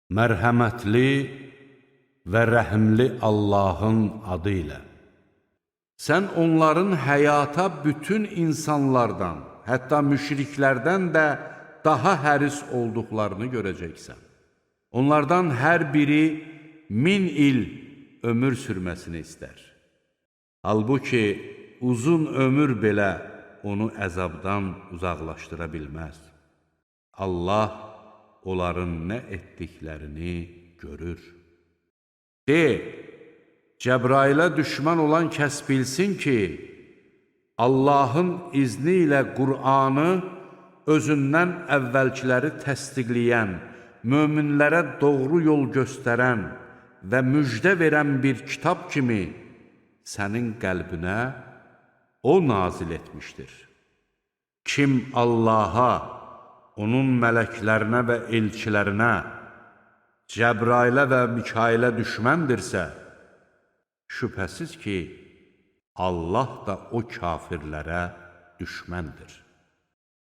mərhəmətli və rəhimli Allahın adı ilə. Sən onların həyata bütün insanlardan, hətta müşriklərdən də daha həris olduqlarını görəcəksən. Onlardan hər biri 1000 il ömür sürməsini istər. Halbuki uzun ömür belə onu əzabdan uzaqlaşdıra bilməz. Allah onların nə etdiklərini görür. De, Cəbrailə düşmən olan kəs bilsin ki, Allahın izni ilə Qur'anı özündən əvvəlkiləri təsdiqləyən, möminlərə doğru yol göstərən və müjdə verən bir kitab kimi sənin qəlbinə o nazil etmişdir. Kim Allaha, onun mələklərinə və elçilərinə, Cəbrailə və Mikailə düşməndirsə, şübhəsiz ki, Allah da o kafirlərə düşməndir.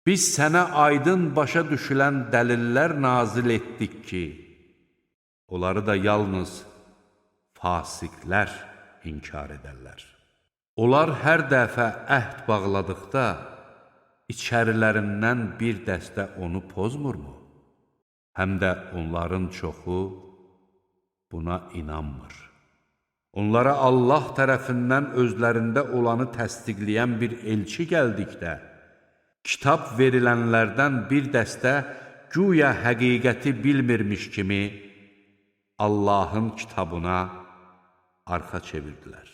Biz sənə aydın başa düşülən dəlillər nazil etdik ki, onları da yalnız fasiqlər inkar edərlər. Onlar hər dəfə əhd bağladıqda, içərilərindən bir dəstə onu pozmurmu? Həm də onların çoxu buna inanmır. Onlara Allah tərəfindən özlərində olanı təsdiqləyən bir elçi gəldikdə, kitab verilənlərdən bir dəstə güya həqiqəti bilmirmiş kimi Allahın kitabına arxa çevirdilər.